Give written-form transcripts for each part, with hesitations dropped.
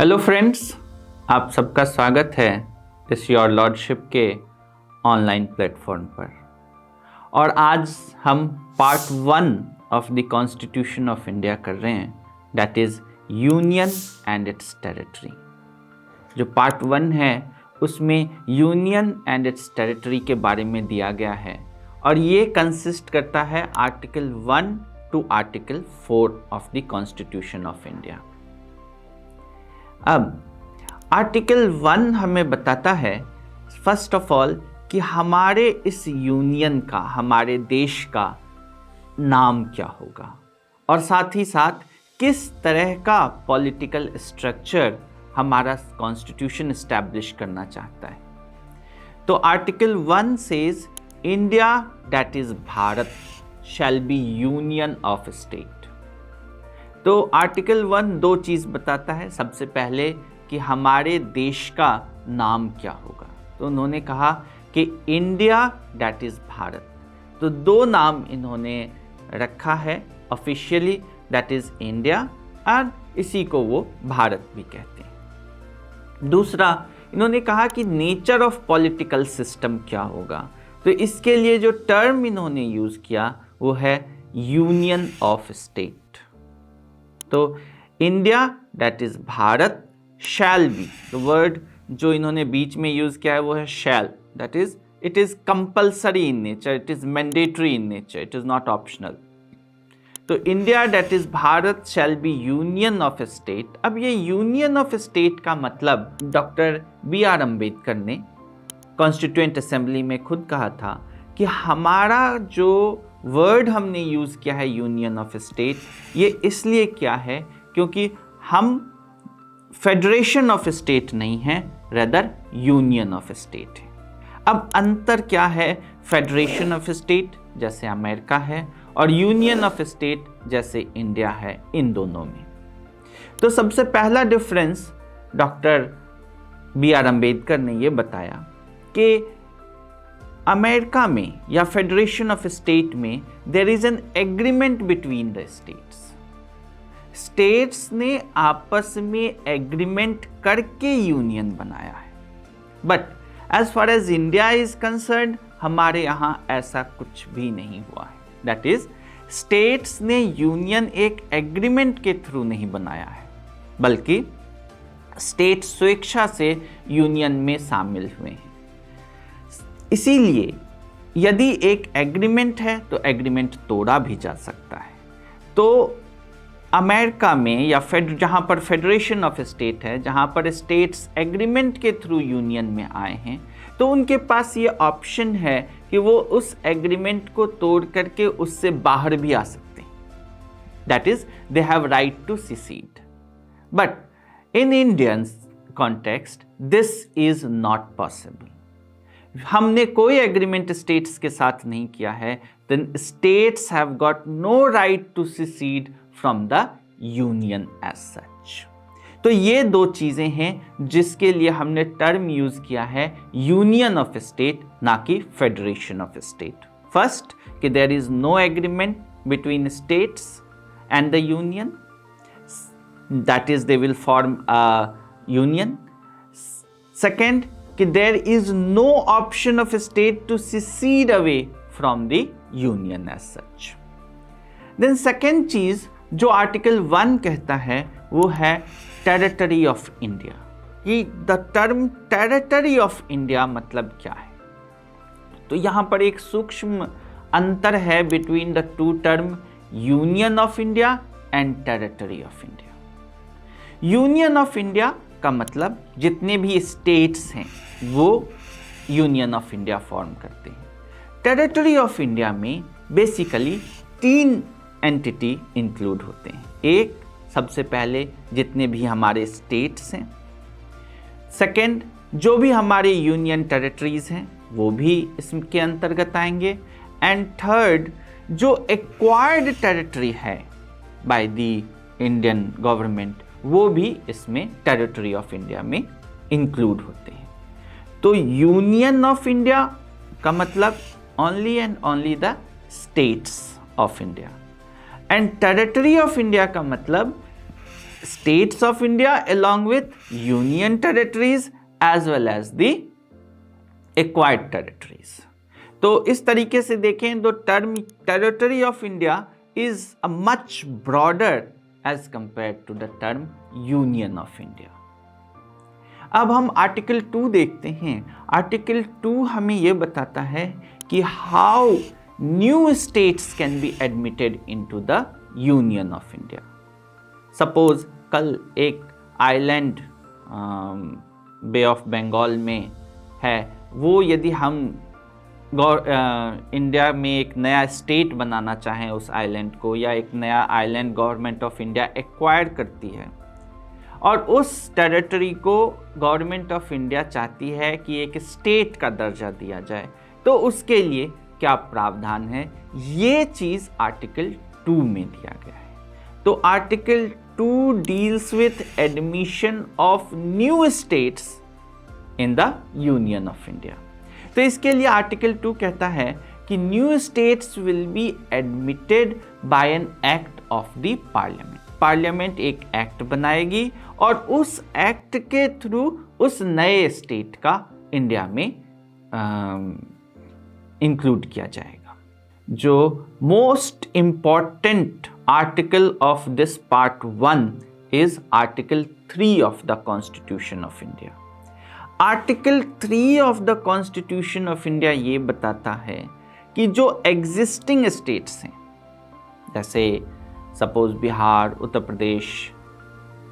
Hello friends, आप सबका स्वागत है इस योर लॉर्डशिप के ऑनलाइन प्लेटफॉर्म पर। और आज हम part 1 of the constitution of India कर रहे हैं, that is union and it's territory. जो पार्ट 1 है उसमें यूनियन एंड इट्स टेरिटरी के बारे में दिया गया है और ये कंसिस्ट करता है article 1 to article 4 of the constitution of India. अब आर्टिकल 1 हमें बताता है फर्स्ट ऑफ ऑल कि हमारे इस यूनियन का, हमारे देश का नाम क्या होगा और साथ ही साथ किस तरह का पॉलिटिकल स्ट्रक्चर हमारा कॉन्स्टिट्यूशन इस्टेब्लिश करना चाहता है। तो article 1 says India that is Bharat shall be union of state. तो आर्टिकल 1 दो चीज़ बताता है। सबसे पहले कि हमारे देश का नाम क्या होगा, तो उन्होंने कहा कि इंडिया दैट इज़ भारत। तो दो नाम इन्होंने रखा है ऑफिशियली, दैट इज़ इंडिया और इसी को वो भारत भी कहते हैं। दूसरा इन्होंने कहा कि नेचर ऑफ पॉलिटिकल सिस्टम क्या होगा, तो इसके लिए जो टर्म इन्होंने यूज़ किया वो है यूनियन ऑफ स्टेट। तो India that is Bharat shall be, the word जो इन्होंने बीच में यूज किया है वो है shall, that is it is compulsory in nature, it is mandatory in nature, it is not optional. तो India that is Bharat shall be union of state. अब ये यूनियन ऑफ स्टेट का मतलब डॉक्टर B.R. अम्बेडकर ने कॉन्स्टिट्यूएंट असेंबली में खुद कहा था कि हमारा जो वर्ड हमने यूज़ किया है यूनियन ऑफ स्टेट, ये इसलिए क्या है क्योंकि हम फेडरेशन ऑफ स्टेट नहीं हैं, रेदर यूनियन ऑफ स्टेट है। अब अंतर क्या है फेडरेशन ऑफ स्टेट जैसे अमेरिका है और यूनियन ऑफ स्टेट जैसे इंडिया है, इन दोनों में। तो सबसे पहला डिफरेंस डॉक्टर B.R. अम्बेडकर ने ये बताया कि अमेरिका में या फेडरेशन ऑफ स्टेट में there is an agreement between the states. States ने आपस में एग्रीमेंट करके यूनियन बनाया है, but as far as India is concern हमारे यहाँ ऐसा कुछ भी नहीं हुआ है। दैट इज स्टेट्स ने यूनियन एक एग्रीमेंट के थ्रू नहीं बनाया है, बल्कि स्टेट स्वेच्छा से यूनियन में शामिल हुए हैं। इसीलिए यदि एक एग्रीमेंट है तो एग्रीमेंट तोड़ा भी जा सकता है। तो अमेरिका में या जहाँ पर फेडरेशन ऑफ स्टेट है, जहाँ पर स्टेट्स एग्रीमेंट के थ्रू यूनियन में आए हैं, तो उनके पास ये ऑप्शन है कि वो उस एग्रीमेंट को तोड़ करके उससे बाहर भी आ सकते हैं। That is they have right to secede. But in Indian context this is not possible. हमने कोई एग्रीमेंट स्टेट्स के साथ नहीं किया है, then states have got no right to secede from the union as such. तो ये दो चीजें हैं जिसके लिए हमने टर्म यूज किया है यूनियन ऑफ स्टेट, ना कि फेडरेशन ऑफ स्टेट। फर्स्ट कि there is no agreement between states and the union, that is they will form a union. Second कि there is no option of state to secede away from the union as such. Then second चीज जो article 1 कहता है वो है territory of India. कि the term territory of India मतलब क्या है, तो यहाँ पर एक सूक्ष्म अंतर है between the two term union of India and territory of India. Union of India का मतलब जितने भी स्टेट्स हैं वो यूनियन ऑफ इंडिया फॉर्म करते हैं। टेरिटरी ऑफ इंडिया में बेसिकली 3 एंटिटी इंक्लूड होते हैं। एक, सबसे पहले जितने भी हमारे स्टेट्स हैं। सेकंड, जो भी हमारे यूनियन टेरिटरीज हैं वो भी इसके अंतर्गत आएंगे। एंड थर्ड, जो एक्वायर्ड टेरिटरी है बाय द इंडियन गवर्नमेंट वो भी इसमें टेरिटरी ऑफ इंडिया में इंक्लूड होते हैं। तो यूनियन ऑफ इंडिया का मतलब only and only the states of India, and territory of India का मतलब states of India along with union territories as well as the acquired territories. तो इस तरीके से देखें तो term territory of India is a much broader as compared to the term union of India. अब हम आर्टिकल 2 देखते हैं. आर्टिकल 2 हमें यह बताता है कि how new states can be admitted into the union of India. Suppose कल एक आइलैंड बे ऑफ बंगाल में है, वो यदि हम इंडिया में एक नया स्टेट बनाना चाहें उस आइलैंड को, या एक नया island government of India acquire करती है और उस टेरिटरी को गवर्नमेंट ऑफ इंडिया चाहती है कि एक स्टेट का दर्जा दिया जाए, तो उसके लिए क्या प्रावधान है, ये चीज़ आर्टिकल 2 में दिया गया है. तो article 2 deals with admission of new states in the union of India. तो इसके लिए आर्टिकल 2 कहता है कि new states will be admitted by an act of the parliament. Parliament एक एक्ट बनाएगी और उस एक्ट के थ्रू उस नए स्टेट का इंडिया में इंक्लूड किया जाएगा. जो most important article of this part 1 is article 3 of the constitution of India. Article 3 of the constitution of India ये बताता है कि जो एग्जिस्टिंग स्टेट्स हैं, जैसे suppose Bihar, Uttar Pradesh,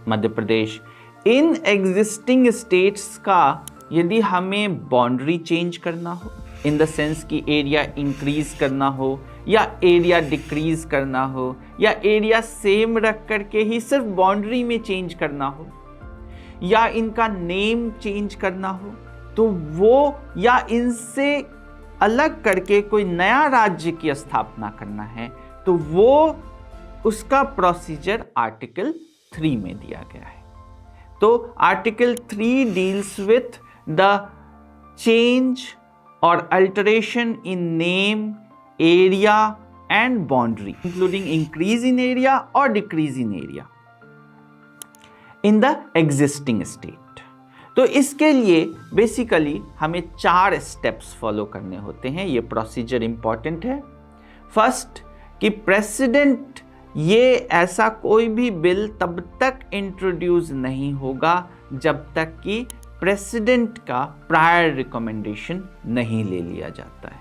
Madhya Pradesh, in existing states का यदि हमें बाउंड्री चेंज करना हो, इन द सेंस कि एरिया इंक्रीज करना हो या एरिया डिक्रीज करना हो या एरिया सेम रख करके ही सिर्फ बाउंड्री में चेंज करना हो या इनका नेम चेंज करना हो, तो वो या इनसे अलग करके कोई नया राज्य की स्थापना करना है, तो वो उसका प्रोसीजर आर्टिकल 3 में दिया गया है. तो article 3 deals with the change और alteration in name, area and boundary, including increase in area और decrease in area in the existing state. तो इसके लिए बेसिकली हमें 4 स्टेप्स फॉलो करने होते हैं. ये प्रोसीजर इंपॉर्टेंट है. फर्स्ट कि प्रेसिडेंट ये ऐसा कोई भी बिल तब तक इंट्रोड्यूस नहीं होगा जब तक कि प्रेसिडेंट का प्रायर रिकमेंडेशन नहीं ले लिया जाता है.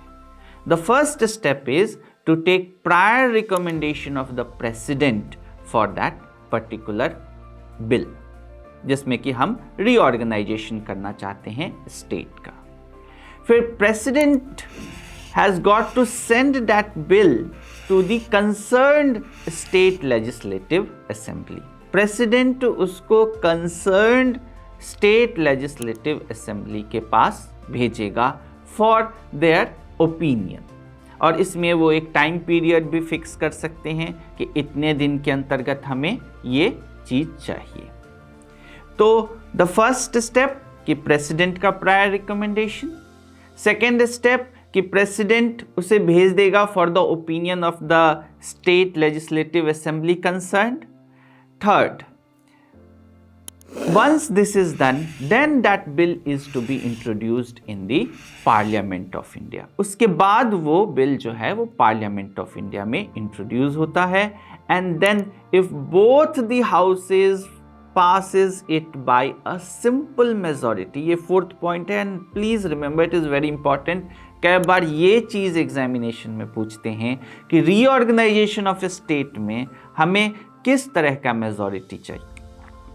The first step is to take prior recommendation of the president for that particular bill, जिसमें कि हम रीऑर्गेनाइजेशन करना चाहते हैं स्टेट का. फिर president has got to send that bill to the concerned state legislative assembly. President उसको concerned state legislative assembly के पास भेजेगा फॉर देयर ओपिनियन, और इसमें वो एक टाइम पीरियड भी फिक्स कर सकते हैं कि इतने दिन के अंतर्गत हमें ये चीज चाहिए. तो द फर्स्ट स्टेप कि प्रेसिडेंट का प्रायर रिकमेंडेशन. सेकेंड स्टेप कि प्रेसिडेंट उसे भेज देगा for the opinion of the state legislative assembly concerned. Third, once this is done, then that bill is to be introduced in the Parliament of India. उसके बाद वो bill जो है वो पार्लियामेंट ऑफ इंडिया में इंट्रोड्यूस होता है. And then if both the houses passes it by a simple majority, ये फोर्थ पॉइंट है, and please remember it is very important. कई बार ये चीज़ एग्जामिनेशन में पूछते हैं कि रीऑर्गेनाइजेशन ऑफ स्टेट में हमें किस तरह का मेजॉरिटी चाहिए,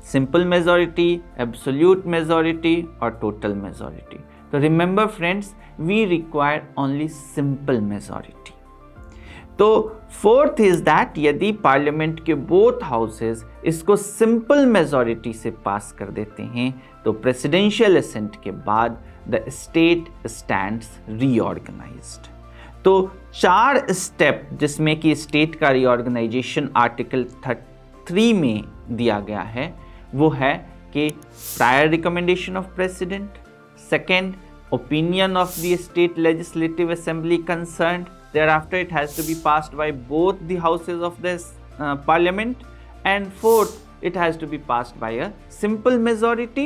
सिंपल मेजॉरिटी, एब्सोल्यूट मेजॉरिटी और टोटल मेजॉरिटी. तो remember friends, we require only simple majority. तो फोर्थ इज दैट यदि पार्लियामेंट के बोथ हाउसेस इसको सिंपल मेजॉरिटी से पास कर देते हैं तो प्रेसिडेंशियल असेंट के बाद द स्टेट स्टैंड्स रीऑर्गेनाइज्ड. तो 4 स्टेप जिसमें कि स्टेट का रीऑर्गेनाइजेशन आर्टिकल 3 में दिया गया है वो है कि prior recommendation of president, second opinion of the state legislative assembly concerned, thereafter it has to be passed by both the houses of this parliament, and fourth it has to be passed by a simple majority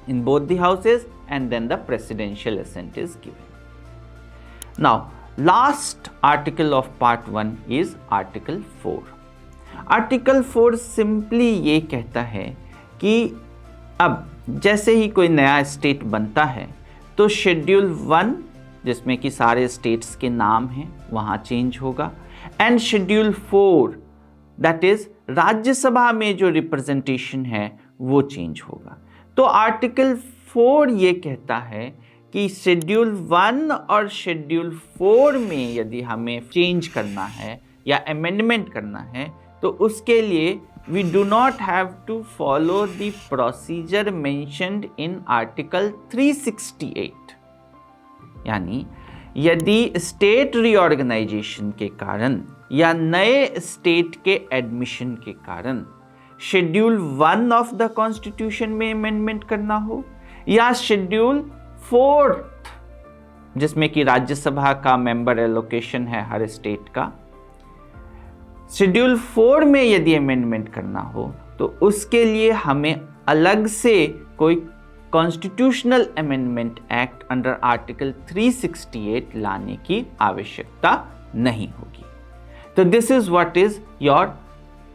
in both the houses, and then the presidential assent is given. Now, last article of part 1 is Article 4. Article 4 simply ये कहता है कि अब जैसे ही कोई नया state बनता है तो शेड्यूल 1 जिसमें कि सारे स्टेट्स के नाम हैं वहाँ चेंज होगा, and schedule 4 that is Rajya Sabha में जो रिप्रेजेंटेशन है वो चेंज होगा। तो आर्टिकल 4 ये कहता है कि शेड्यूल 1 और शेड्यूल 4 में यदि हमें चेंज करना है या अमेंडमेंट करना है तो उसके लिए we do not have to follow the procedure mentioned in Article 368। यानी यदि स्टेट रीऑर्गेनाइजेशन के कारण या नए स्टेट के एडमिशन के कारण शेड्यूल 1 ऑफ द कॉन्स्टिट्यूशन में अमेंडमेंट करना हो या शेड्यूल 4 जिसमें कि राज्यसभा का मेंबर एलोकेशन है हर स्टेट का, शेड्यूल 4 में यदि अमेंडमेंट करना हो तो उसके लिए हमें अलग से कोई constitutional amendment act under article 368 लाने की आवश्यकता नहीं होगी। तो this is what is your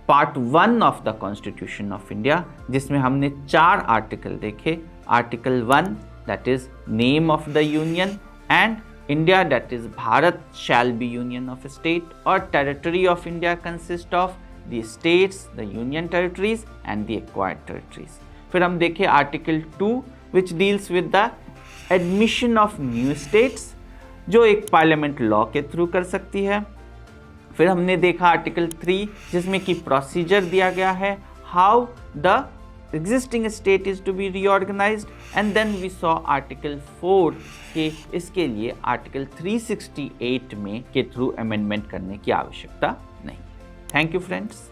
part 1 of the constitution of India, जिसमें हमने 4 आर्टिकल देखे। Article 1 that is name of the union, and India, that is Bharat, shall be union of a state, or territory of India consists of the states, the union territories and the acquired territories। फिर हम देखें article 2 which deals with the admission of new states जो एक parliament law के through कर सकती है। फिर हमने देखा आर्टिकल 3 जिसमें कि प्रोसीजर दिया गया है how the existing state is to be reorganized, and then we saw article 4 के इसके लिए आर्टिकल 368 में के थ्रू अमेंडमेंट करने की आवश्यकता नहीं। Thank you friends.